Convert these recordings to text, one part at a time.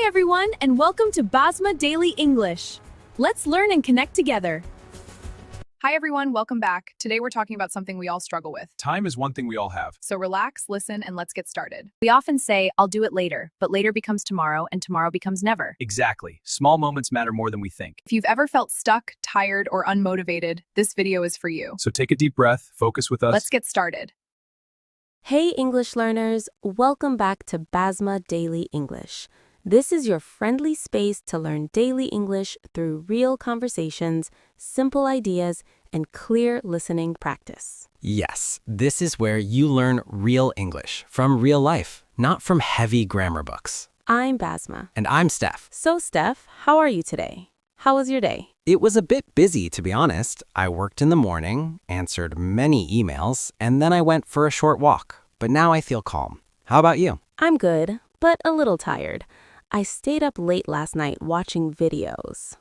Hi everyone, and welcome to Basma Daily English. Let's learn and connect together. Hi everyone, welcome back. Today we're talking about something we all struggle with. Time is one thing we all have. So relax, listen, and let's get started. We often say, I'll do it later, but later becomes tomorrow, and tomorrow becomes never. Exactly. Small moments matter more than we think. If you've ever felt stuck, tired, or unmotivated, this video is for you. So take a deep breath, focus with us. Let's get started. Hey English learners, welcome back to Basma Daily English. This is your friendly space to learn daily English through real conversations, simple ideas, and clear listening practice. Yes, this is where you learn real English from real life, not from heavy grammar books. I'm Basma. And I'm Steph. So Steph, how are you today? How was your day? It was a bit busy, to be honest. I worked in the morning, answered many emails, and then I went for a short walk. But now I feel calm. How about you? I'm good, but a little tired. I stayed up late last night watching videos.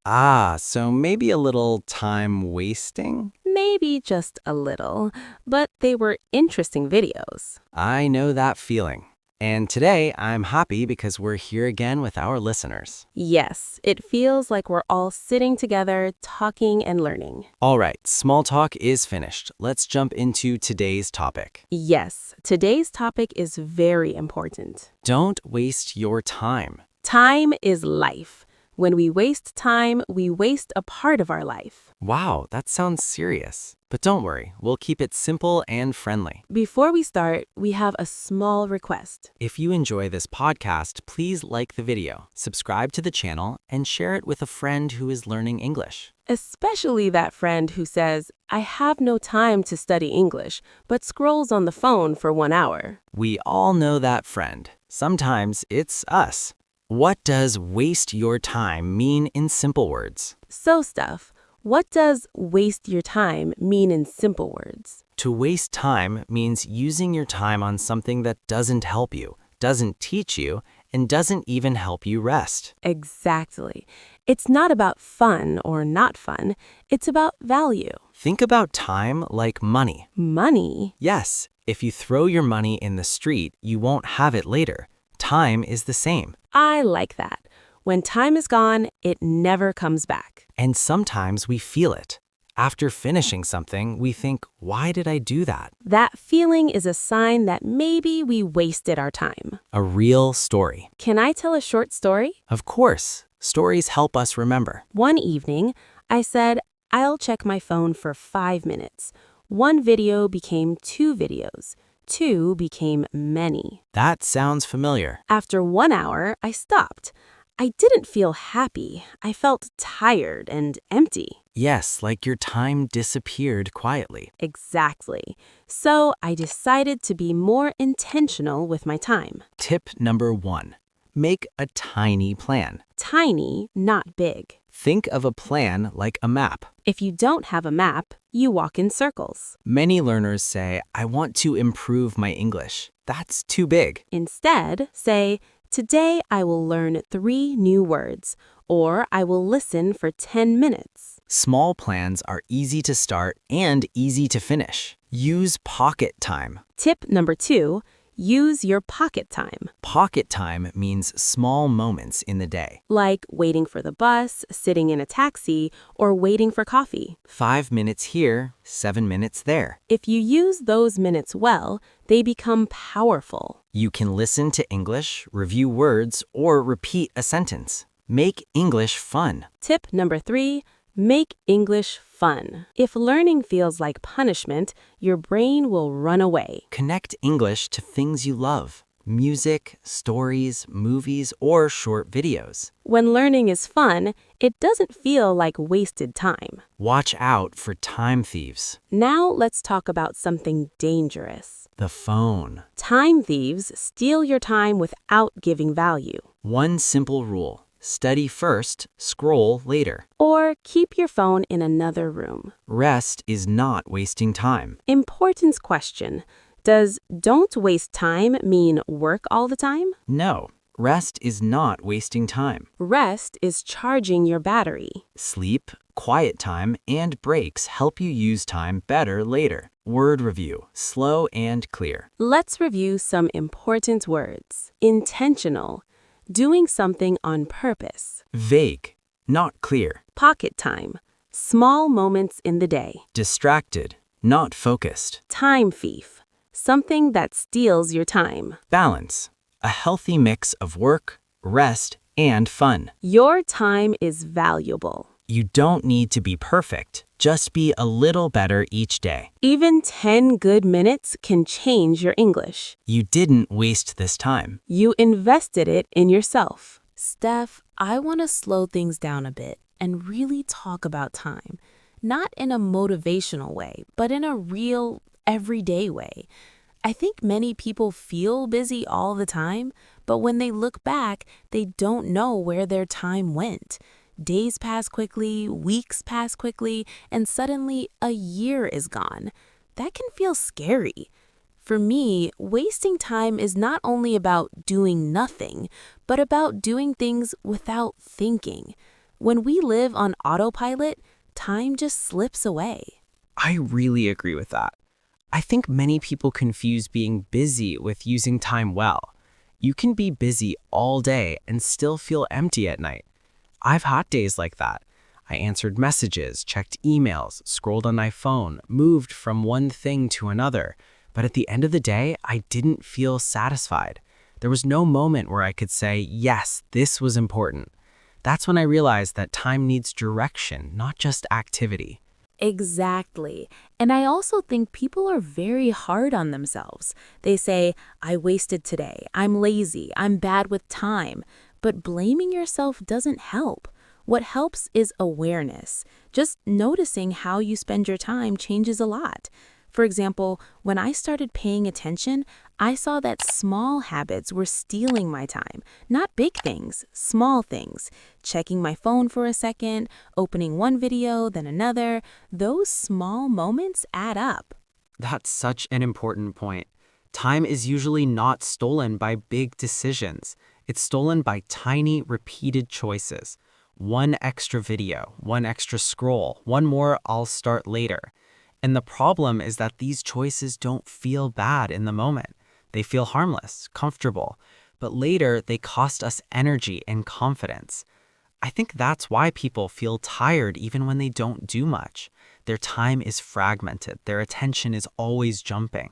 So maybe a little time wasting? Maybe just a little, but they were interesting videos. I know that feeling. And today I'm happy because we're here again with our listeners. Yes, it feels like we're all sitting together, talking and learning. All right, small talk is finished. Let's jump into today's topic. Yes, today's topic is very important. Don't waste your time. Time is life. When we waste time, we waste a part of our life. Wow, that sounds serious. But don't worry, we'll keep it simple and friendly. Before we start, we have a small request. If you enjoy this podcast, please like the video, subscribe to the channel, and share it with a friend who is learning English. Especially that friend who says, I have no time to study English, but scrolls on the phone for 1 hour. We all know that friend. Sometimes it's us. What does waste your time mean in simple words? So Steph, what does waste your time mean in simple words? To waste time means using your time on something that doesn't help you, doesn't teach you, and doesn't even help you rest. Exactly. It's not about fun or not fun. It's about value. Think about time like money. Money? Yes, if you throw your money in the street, you won't have it later. Time is the same. I like that. When time is gone, it never comes back. And sometimes we feel it. After finishing something, we think, why did I do that? That feeling is a sign that maybe we wasted our time. A real story. Can I tell a short story? Of course, stories help us remember. One evening, I said, I'll check my phone for 5 minutes. One video became 2 videos. 2 became many. That sounds familiar. After 1 hour, I stopped. I didn't feel happy. I felt tired and empty. Yes, like your time disappeared quietly. Exactly. So I decided to be more intentional with my time. Tip number 1. Make a tiny plan. Tiny, not big. Think of a plan like a map. If you don't have a map, you walk in circles. Many learners say, I want to improve my English. That's too big. Instead, say, today I will learn 3 new words, or I will listen for 10 minutes. Small plans are easy to start and easy to finish. Use pocket time. Tip number 2, use your pocket time. Pocket time means small moments in the day. Like waiting for the bus, sitting in a taxi, or waiting for coffee. 5 minutes here, 7 minutes there. If you use those minutes well, they become powerful. You can listen to English, review words, or repeat a sentence. Make English fun. Tip number 3, make English fun. If learning feels like punishment, your brain will run away. Connect English to things you love. Music, stories, movies, or short videos. When learning is fun, it doesn't feel like wasted time. Watch out for time thieves. Now let's talk about something dangerous. The phone. Time thieves steal your time without giving value. One simple rule. Study first, scroll later. Or keep your phone in another room. Rest is not wasting time. Importance question. Does don't waste time mean work all the time? No, rest is not wasting time. Rest is charging your battery. Sleep, quiet time, and breaks help you use time better later. Word review, slow and clear. Let's review some important words. Intentional. Doing something on purpose. Vague, not clear. Pocket time. Small moments in the day. Distracted, not focused. Time thief. Something that steals your time. Balance, a healthy mix of work, rest, and fun. Your time is valuable. You don't need to be perfect, just be a little better each day. Even 10 good minutes can change your English. You didn't waste this time. You invested it in yourself. Steph, I want to slow things down a bit and really talk about time. Not in a motivational way, but in a real, everyday way. I think many people feel busy all the time, but when they look back, they don't know where their time went. Days pass quickly, weeks pass quickly, and suddenly a year is gone. That can feel scary. For me, wasting time is not only about doing nothing, but about doing things without thinking. When we live on autopilot, time just slips away. I really agree with that. I think many people confuse being busy with using time well. You can be busy all day and still feel empty at night. I've had days like that. I answered messages, checked emails, scrolled on my phone, moved from one thing to another. But at the end of the day, I didn't feel satisfied. There was no moment where I could say, yes, this was important. That's when I realized that time needs direction, not just activity. Exactly. And I also think people are very hard on themselves. They say, I wasted today, I'm lazy, I'm bad with time. But blaming yourself doesn't help. What helps is awareness. Just noticing how you spend your time changes a lot. For example, when I started paying attention, I saw that small habits were stealing my time. Not big things, small things. Checking my phone for a second, opening one video, then another. Those small moments add up. That's such an important point. Time is usually not stolen by big decisions. It's stolen by tiny, repeated choices. One extra video, one extra scroll, one more I'll start later. And the problem is that these choices don't feel bad in the moment. They feel harmless, comfortable, but later they cost us energy and confidence. I think that's why people feel tired even when they don't do much. Their time is fragmented. Their attention is always jumping.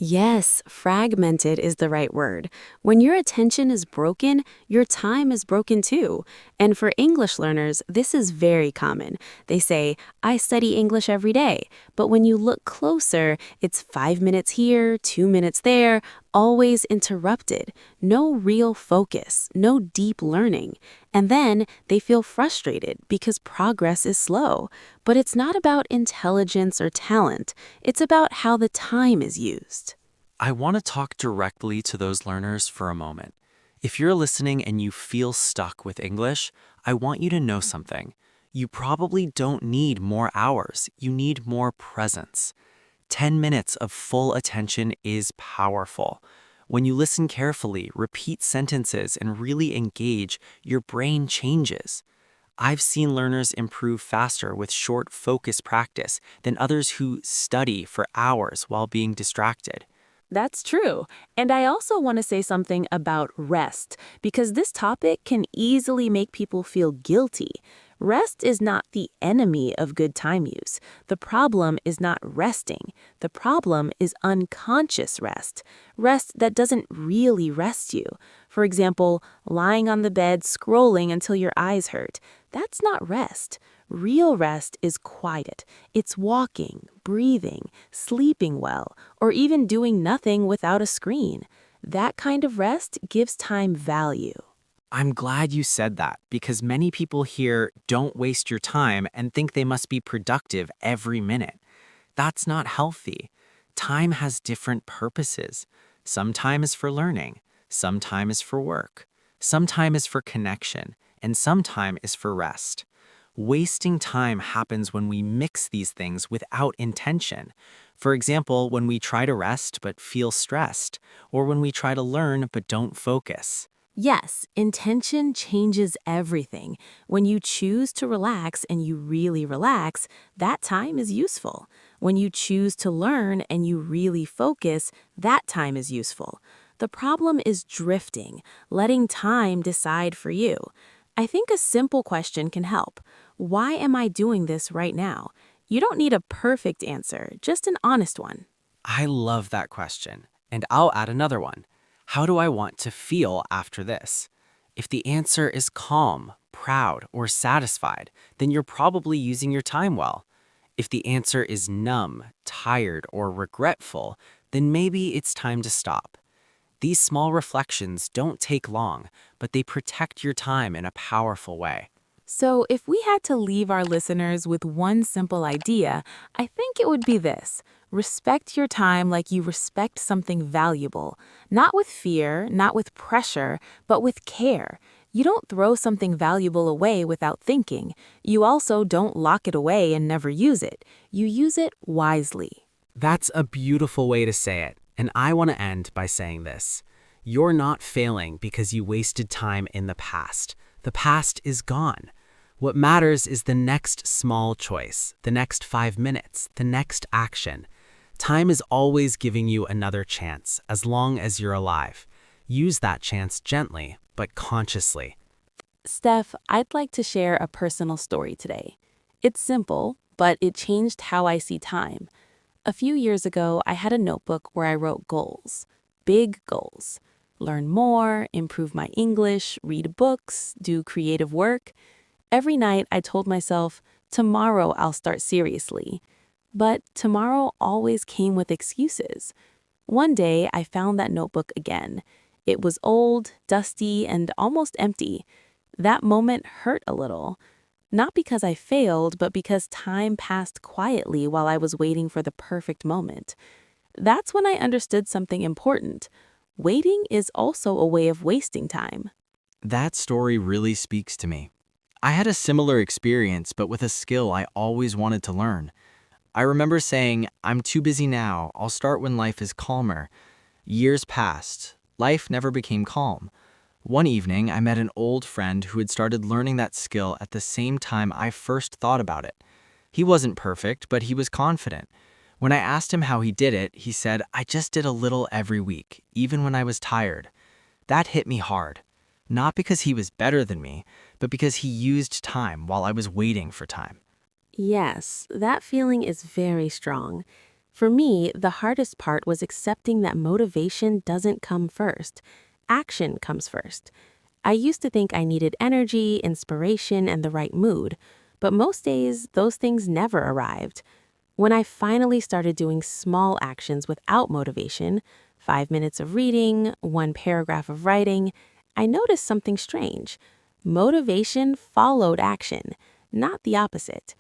Yes, fragmented is the right word. When your attention is broken, your time is broken too. And for English learners, this is very common. They say, I study English every day. But when you look closer, it's 5 minutes here, 2 minutes there, always interrupted. No real focus, no deep learning. And then they feel frustrated because progress is slow. But it's not about intelligence or talent. It's about how the time is used. I want to talk directly to those learners for a moment. If you're listening and you feel stuck with English, I want you to know something. You probably don't need more hours. You need more presence. 10 minutes of full attention is powerful. When you listen carefully, repeat sentences, and really engage, your brain changes. I've seen learners improve faster with short focus practice than others who study for hours while being distracted. That's true. And I also want to say something about rest, because this topic can easily make people feel guilty. Rest is not the enemy of good time use. The problem is not resting. The problem is unconscious rest. Rest that doesn't really rest you. For example, lying on the bed scrolling until your eyes hurt. That's not rest. Real rest is quiet. It's walking, breathing, sleeping well, or even doing nothing without a screen. That kind of rest gives time value. I'm glad you said that because many people hear don't waste your time and think they must be productive every minute. That's not healthy. Time has different purposes. Some time is for learning, some time is for work, some time is for connection, and some time is for rest. Wasting time happens when we mix these things without intention. For example, when we try to rest but feel stressed, or when we try to learn but don't focus. Yes, intention changes everything. When you choose to relax and you really relax, that time is useful. When you choose to learn and you really focus, that time is useful. The problem is drifting, letting time decide for you. I think a simple question can help. Why am I doing this right now? You don't need a perfect answer, just an honest one. I love that question. And I'll add another one. How do I want to feel after this? If the answer is calm, proud, or satisfied, then you're probably using your time well. If the answer is numb, tired, or regretful, then maybe it's time to stop. These small reflections don't take long, but they protect your time in a powerful way. So, if we had to leave our listeners with one simple idea, I think it would be this. Respect your time like you respect something valuable. Not with fear, not with pressure, but with care. You don't throw something valuable away without thinking. You also don't lock it away and never use it. You use it wisely. That's a beautiful way to say it, and I want to end by saying this. You're not failing because you wasted time in the past. The past is gone. What matters is the next small choice, the next 5 minutes, the next action. Time is always giving you another chance, as long as you're alive. Use that chance gently, but consciously. Steph, I'd like to share a personal story today. It's simple, but it changed how I see time. A few years ago, I had a notebook where I wrote goals. Big goals. Learn more, improve my English, read books, do creative work. Every night I told myself, tomorrow I'll start seriously. But tomorrow always came with excuses. One day I found that notebook again. It was old, dusty, and almost empty. That moment hurt a little. Not because I failed, but because time passed quietly while I was waiting for the perfect moment. That's when I understood something important. Waiting is also a way of wasting time. That story really speaks to me. I had a similar experience, but with a skill I always wanted to learn. I remember saying, I'm too busy now, I'll start when life is calmer. Years passed. Life never became calm. One evening, I met an old friend who had started learning that skill at the same time I first thought about it. He wasn't perfect, but he was confident. When I asked him how he did it, he said, I just did a little every week, even when I was tired. That hit me hard. Not because he was better than me, but because he used time while I was waiting for time. Yes, that feeling is very strong. For me, the hardest part was accepting that motivation doesn't come first. Action comes first. I used to think I needed energy, inspiration, and the right mood, but most days, those things never arrived. When I finally started doing small actions without motivation, 5 minutes of reading, 1 paragraph of writing, I noticed something strange. Motivation followed action, not the opposite.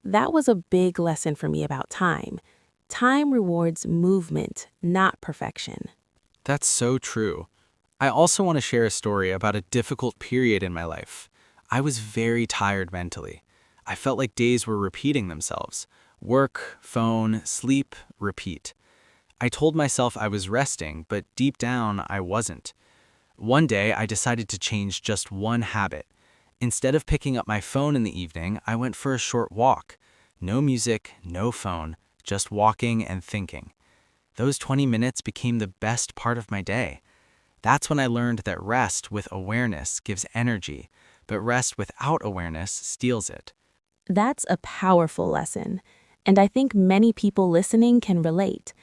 That was a big lesson for me about time. Time rewards movement, not perfection. That's so true. I also want to share a story about a difficult period in my life. I was very tired mentally. I felt like days were repeating themselves. Work, phone, sleep, repeat. I told myself I was resting, but deep down, I wasn't. One day, I decided to change just one habit. Instead of picking up my phone in the evening, I went for a short walk. No music, no phone, just walking and thinking. Those 20 minutes became the best part of my day. That's when I learned that rest with awareness gives energy, but rest without awareness steals it. That's a powerful lesson, and I think many people listening can relate.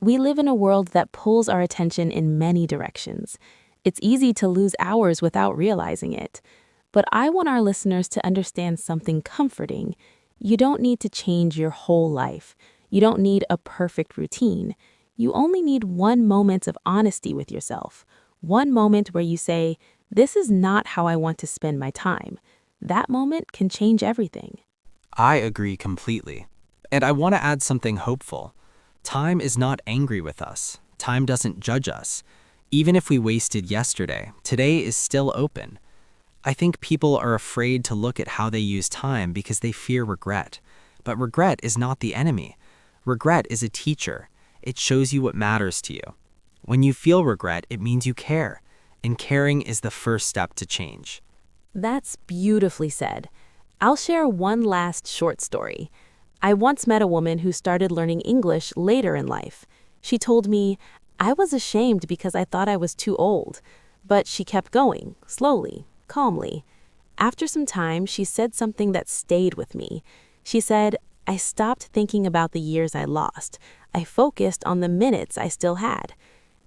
We live in a world that pulls our attention in many directions. It's easy to lose hours without realizing it. But I want our listeners to understand something comforting. You don't need to change your whole life. You don't need a perfect routine. You only need one moment of honesty with yourself. One moment where you say, this is not how I want to spend my time. That moment can change everything. I agree completely. And I want to add something hopeful. Time is not angry with us. Time doesn't judge us. Even if we wasted yesterday, today is still open. I think people are afraid to look at how they use time because they fear regret. But regret is not the enemy. Regret is a teacher. It shows you what matters to you. When you feel regret, it means you care. And caring is the first step to change. That's beautifully said. I'll share one last short story. I once met a woman who started learning English later in life. She told me, I was ashamed because I thought I was too old, but she kept going, slowly, calmly. After some time, she said something that stayed with me. She said, I stopped thinking about the years I lost. I focused on the minutes I still had.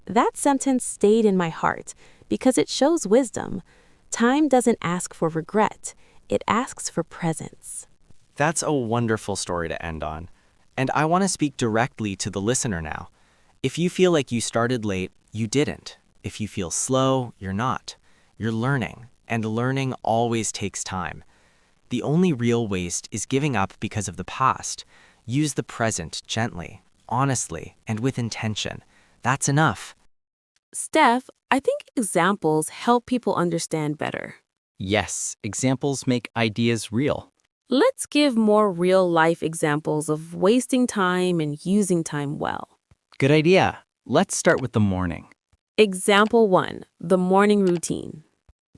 That sentence stayed in my heart because it shows wisdom. Time doesn't ask for regret. It asks for presence. That's a wonderful story to end on. And I want to speak directly to the listener now. If you feel like you started late, you didn't. If you feel slow, you're not. You're learning, and learning always takes time. The only real waste is giving up because of the past. Use the present gently, honestly, and with intention. That's enough. Steph, I think examples help people understand better. Yes, examples make ideas real. Let's give more real-life examples of wasting time and using time well. Good idea. Let's start with the morning. Example 1, the morning routine.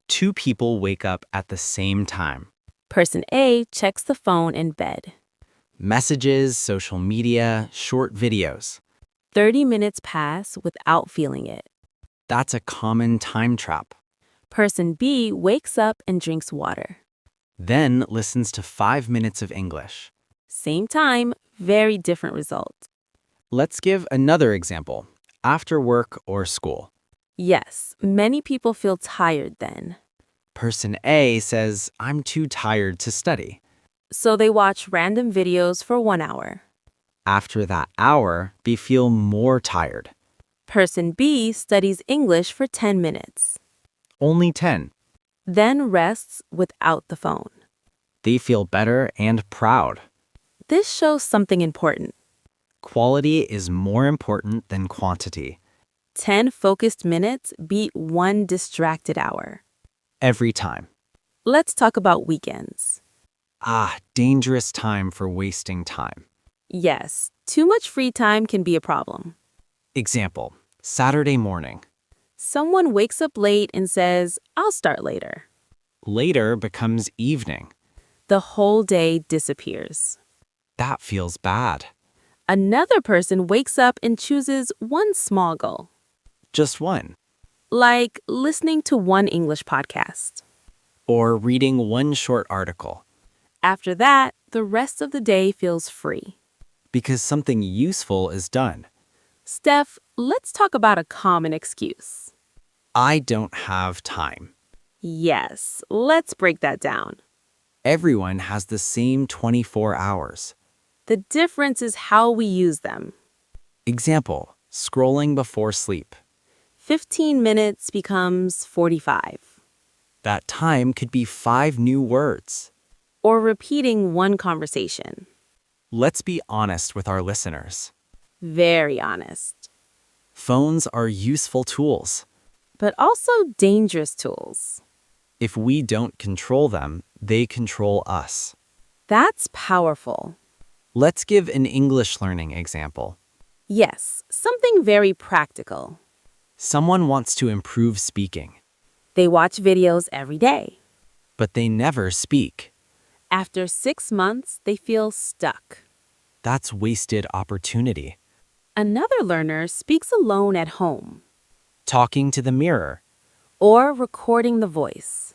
2 people wake up at the same time. Person A checks the phone in bed. Messages, social media, short videos. 30 minutes pass without feeling it. That's a common time trap. Person B wakes up and drinks water. Then listens to 5 minutes of English. Same time, very different result. Let's give another example. After work or school. Yes, many people feel tired then. Person A says, I'm too tired to study. So they watch random videos for 1 hour. After that hour, they feel more tired. Person B studies English for 10 minutes. Only 10. Then rests without the phone. They feel better and proud. This shows something important. Quality is more important than quantity. 10 focused minutes beat 1 distracted hour. Every time. Let's talk about weekends. Dangerous time for wasting time. Yes, too much free time can be a problem. Example, Saturday morning. Someone wakes up late and says, I'll start later. Later becomes evening. The whole day disappears. That feels bad. Another person wakes up and chooses one small goal, Just one. like listening to one English podcast. Or reading one short article. After that, the rest of the day feels free. Because something useful is done. Steph, let's talk about a common excuse. I don't have time. Yes, let's break that down. Everyone has the same 24 hours. The difference is how we use them. Example, scrolling before sleep. 15 minutes becomes 45. That time could be 5 new words. Or repeating one conversation. Let's be honest with our listeners. Very honest. Phones are useful tools. But also dangerous tools. If we don't control them, they control us. That's powerful. Let's give an English learning example. Yes, something very practical. Someone wants to improve speaking, They watch videos every day. but they never speak. After 6 months, they feel stuck. That's wasted opportunity. Another learner speaks alone at home. Talking to the mirror, Or recording the voice.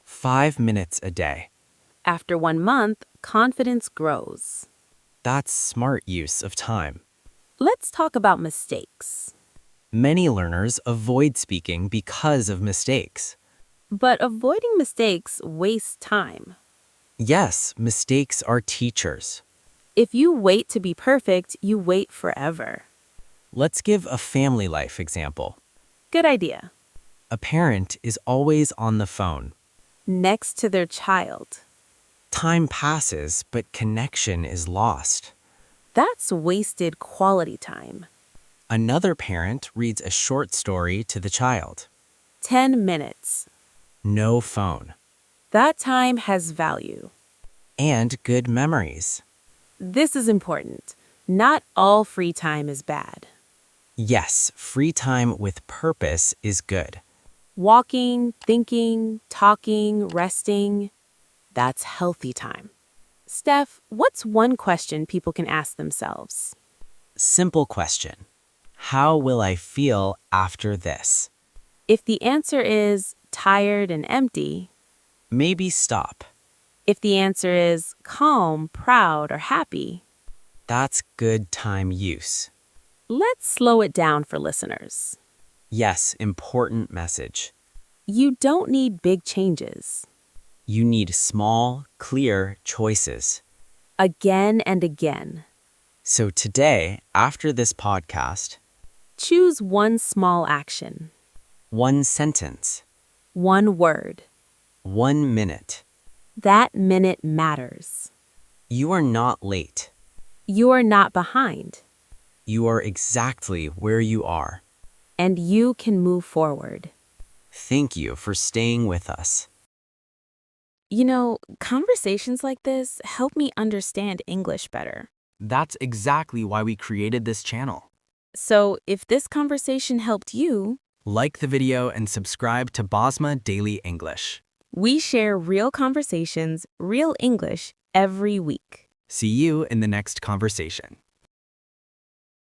5 minutes a day. After 1 month, confidence grows. That's smart use of time. Let's talk about mistakes. Many learners avoid speaking because of mistakes. But avoiding mistakes wastes time. Yes, mistakes are teachers. If you wait to be perfect, you wait forever. Let's give a family life example. Good idea. A parent is always on the phone. Next to their child. Time passes, but connection is lost. That's wasted quality time. Another parent reads a short story to the child. 10 minutes. No phone. That time has value. And good memories. This is important. Not all free time is bad. Yes, free time with purpose is good. Walking, thinking, talking, resting. That's healthy time. Steph, what's one question people can ask themselves? Simple question. How will I feel after this? If the answer is tired and empty, Maybe stop. if the answer is calm, proud, or happy, That's good time use. let's slow it down for listeners. Yes, important message. You don't need big changes. You need small, clear choices. Again and again. So today, after this podcast, Choose one small action, one sentence, one word. 1 minute. That minute matters. You are not late. You are not behind, You are exactly where you are. and you can move forward. Thank you for staying with us. You know, conversations like this help me understand English better. That's exactly why we created this channel. So, if this conversation helped you, Like the video and subscribe to Basma Daily English. we share real conversations, real English every week. See you in the next conversation.